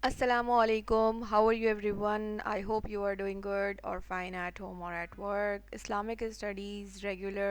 Assalamu alaikum. How are you everyone? I hope you are doing good or fine at home or at work. Islamic studies regular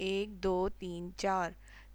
1 2 3 4,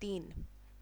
3,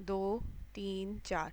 2 3 4,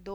2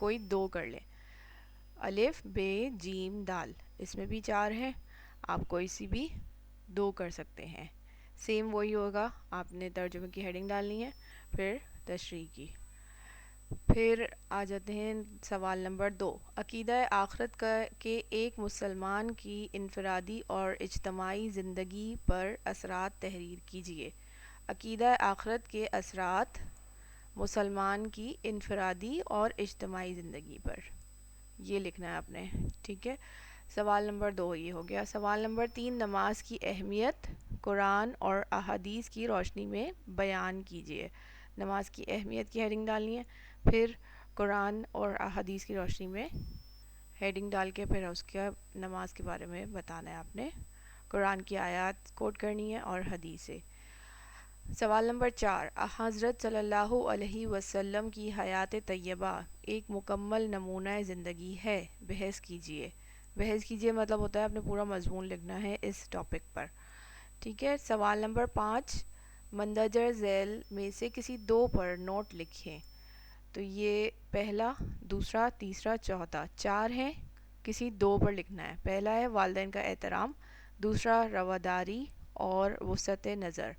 کوئی دو کر لیں. الف بے جیم دال اس میں بھی 4 ہیں, آپ کوئی سی بھی دو کر سکتے ہیں. سیم وہی ہوگا, آپ نے ترجمے کی ہیڈنگ ڈالنی ہے, پھر تشریح کی. پھر آ جاتے ہیں سوال نمبر 2. عقیدہ آخرت کے ایک مسلمان کی انفرادی اور اجتماعی زندگی پر اثرات تحریر کیجیے. عقیدہ آخرت کے اثرات مسلمان کی انفرادی اور اجتماعی زندگی پر, یہ لکھنا ہے آپ نے. ٹھیک ہے, سوال نمبر 2 یہ ہو گیا. سوال نمبر 3. نماز کی اہمیت قرآن اور احادیث کی روشنی میں بیان کیجیے. نماز کی اہمیت کی ہیڈنگ ڈالنی ہے, پھر قرآن اور احادیث کی روشنی میں ہیڈنگ ڈال کے پھر اس کے نماز کے بارے میں بتانا ہے آپ نے. قرآن کی آیات کوٹ کرنی ہے اور حدیث سے. سوال نمبر 4. حضرت صلی اللہ علیہ وسلم کی حیات طیبہ ایک مکمل نمونہ زندگی ہے, بحث کیجیے. بحث کیجیے مطلب ہوتا ہے آپ نے پورا مضمون لکھنا ہے اس ٹاپک پر. ٹھیک ہے. سوال نمبر 5. مندرجہ ذیل میں سے کسی دو پر نوٹ لکھیں. تو یہ پہلا, دوسرا, تیسرا, چوتھا 4 ہیں, کسی دو پر لکھنا ہے. پہلا ہے والدین کا احترام, دوسرا رواداری اور وسعت نظر,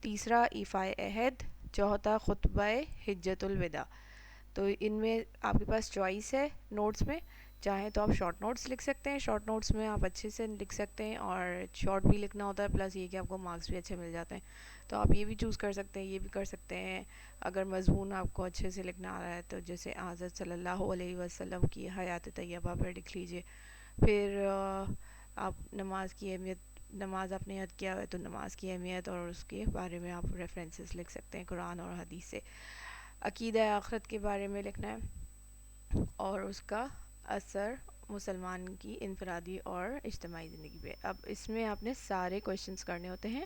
تیسرا ایفاء عہد, چوتھا خطبہ حجۃ الوداع. تو ان میں آپ کے پاس چوائس ہے نوٹس میں, چاہیں تو آپ شارٹ نوٹس لکھ سکتے ہیں, شارٹ نوٹس میں آپ اچھے سے لکھ سکتے ہیں, اور شارٹ بھی لکھنا ہوتا ہے پلس یہ کہ آپ کو مارکس بھی اچھے مل جاتے ہیں. تو آپ یہ بھی چوز کر سکتے ہیں, یہ بھی کر سکتے ہیں. اگر مضمون آپ کو اچھے سے لکھنا آ رہا ہے تو جیسے حضرت صلی اللہ علیہ وسلم کی حیات طیبہ پر لکھ لیجئے. پھر آپ نماز کی اہمیت, نماز آپ نے یاد کیا ہے تو نماز کی اہمیت اور اس کے بارے میں آپ ریفرنسز لکھ سکتے ہیں قرآن اور حدیث سے. عقیدہ آخرت کے بارے میں لکھنا ہے اور اس کا اثر مسلمان کی انفرادی اور اجتماعی زندگی پہ. اب اس میں آپ نے سارے کویشچنس کرنے ہوتے ہیں.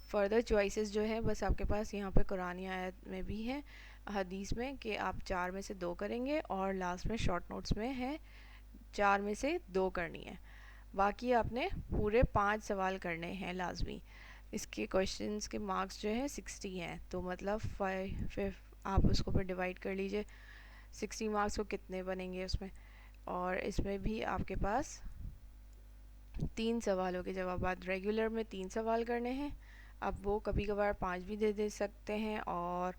فردر چوائسیز جو ہے بس آپ کے پاس یہاں پہ قرآن آیت میں بھی ہے, حدیث میں, کہ آپ 4 میں سے 2 کریں گے, اور لاسٹ میں شارٹ نوٹس میں ہے 4 میں سے 2 کرنی ہے. باقی آپ نے پورے 5 سوال کرنے ہیں لازمی. اس کے کویشچنس کے مارکس جو ہیں 60 ہیں, تو مطلب 5 آپ اس کو پھر ڈیوائڈ کر لیجئے 60 مارکس کو کتنے بنیں گے اس میں. اور اس میں بھی آپ کے پاس 3 سوالوں کے جوابات, ریگولر میں 3 سوال کرنے ہیں, اب وہ کبھی کبھار 5 بھی دے سکتے ہیں اور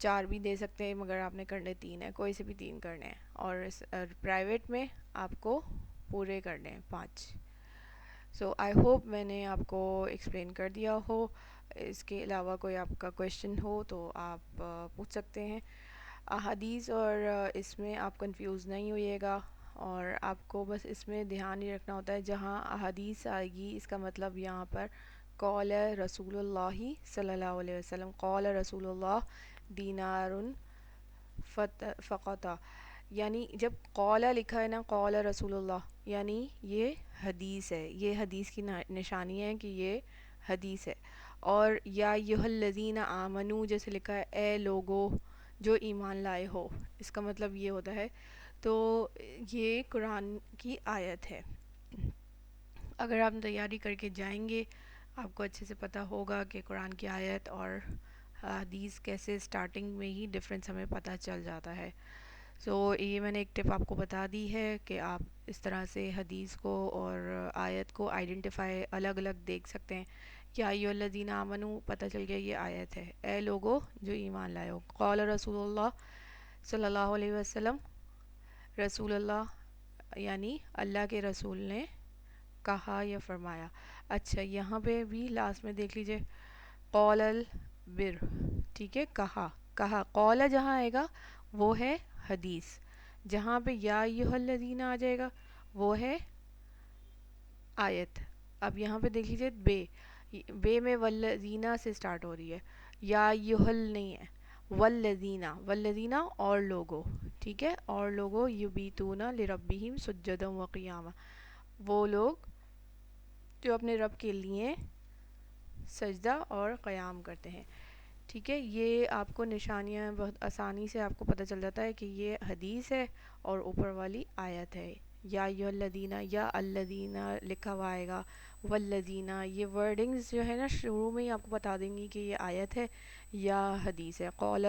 4 بھی دے سکتے ہیں, مگر آپ نے کرنے 3 ہیں, کوئی سے بھی 3 کرنے ہیں. اور پرائیویٹ میں آپ کو پورے کرنے ہیں 5. سو آئی ہوپ میں نے آپ کو ایکسپلین کر دیا ہو. اس کے علاوہ کوئی آپ کا کویشچن ہو تو آپ پوچھ سکتے ہیں. احادیث اور اس میں آپ کنفیوز نہیں ہوئیے گا, اور آپ کو بس اس میں دھیان ہی رکھنا ہوتا ہے جہاں احادیث آئے گی اس کا مطلب یہاں پر قول رسول اللہ صلی اللہ علیہ وسلم, قول رسول اللہ دینار فقط, یعنی جب قول لکھا ہے نا, قول رسول اللہ, یعنی یہ حدیث ہے, یہ حدیث کی نشانی ہے کہ یہ حدیث ہے. اور یا ایھا الذین آمنو جیسے لکھا ہے اے لوگو جو ایمان لائے ہو, اس کا مطلب یہ ہوتا ہے. تو یہ قرآن کی آیت ہے. اگر آپ تیاری کر کے جائیں گے آپ کو اچھے سے پتہ ہوگا کہ قرآن کی آیت اور حدیث کیسے اسٹارٹنگ میں ہی ڈفرینس ہمیں پتہ چل جاتا ہے. سو یہ میں نے ایک ٹپ آپ کو بتا دی ہے کہ آپ اس طرح سے حدیث کو اور آیت کو آئیڈینٹیفائی الگ الگ دیکھ سکتے ہیں. یا ایھا الذین آمنو پتہ چل گیا یہ آیت ہے, اے لوگو جو ایمان لائے ہو. قول رسول اللہ صلی اللہ علیہ وسلم, رسول اللہ یعنی اللہ کے رسول نے کہا یا فرمایا. اچھا یہاں پہ بھی لاسٹ میں دیکھ لیجئے قول البر, ٹھیک ہے, کہا, کہا, قول جہاں آئے گا وہ ہے حدیث, جہاں پہ یا ایھا الذین آ جائے گا وہ ہے آیت. اب یہاں پہ دیکھ لیجئے بے میں والذین سے سٹارٹ ہو رہی ہے, یا ایھا نہیں ہے, والذین, والذین اور لوگوں, ٹھیک ہے, اور لوگوں یبیتون لربہم سجدا وقیاما, وہ لوگ جو اپنے رب کے لیے سجدہ اور قیام کرتے ہیں. ٹھیک ہے, یہ آپ کو نشانیاں بہت آسانی سے آپ کو پتہ چل جاتا ہے کہ یہ حدیث ہے اور اوپر والی آیت ہے. یا ایھا الذین, یا الذین لکھا ہوا آئے گا, والذین, یہ ورڈنگز جو ہے نا شروع میں ہی آپ کو بتا دیں گی کہ یہ آیت ہے, یا حدیث ہے. قول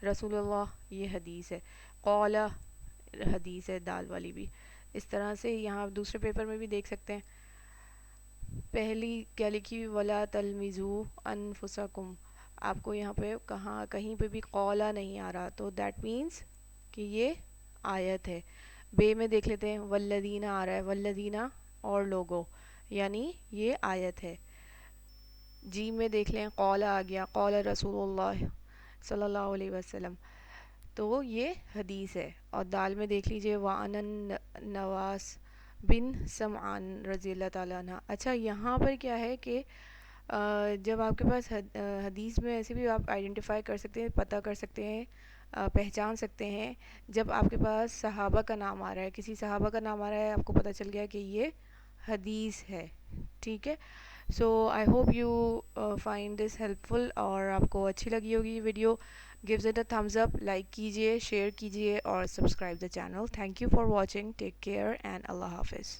رسول اللہ یہ حدیث ہے. قول حدیث ہے دال والی بھی. اس طرح سے یہاں آپ دوسرے پیپر میں بھی دیکھ سکتے ہیں. پہلی کیا لکھی ولا تلمزو انفسکم. آپ کو یہاں پہ کہاں کہیں پہ بھی قولا نہیں آ رہا تو دیٹ مینس کہ یہ آیت ہے. بے میں دیکھ لیتے ہیں والذین آ رہا ہے, والذین اور لوگوں, یعنی یہ آیت ہے. جی میں دیکھ لیں قول آ گیا, قول رسول اللہ صلی اللہ علیہ وسلم, تو یہ حدیث ہے. اور دال میں دیکھ لیجئے وعن نواس بن سمعان رضی اللہ تعالیٰ عنہ. اچھا یہاں پر کیا ہے کہ جب آپ کے پاس حدیث میں ایسے بھی آپ آئیڈینٹیفائی کر سکتے ہیں, پتہ کر سکتے ہیں, پہچان سکتے ہیں جب آپ کے پاس صحابہ کا نام آ رہا ہے, کسی صحابہ کا نام آ رہا ہے, آپ کو پتہ چل گیا کہ یہ حدیث ہے. ٹھیک ہے. So I hope you find this helpful فل, اور آپ کو اچھی لگی ہوگی یہ video. gives it a thumbs up, like کیجئے, شیئر کیجئے اور subscribe the channel. Thank you for watching. Take care and اللہ حافظ.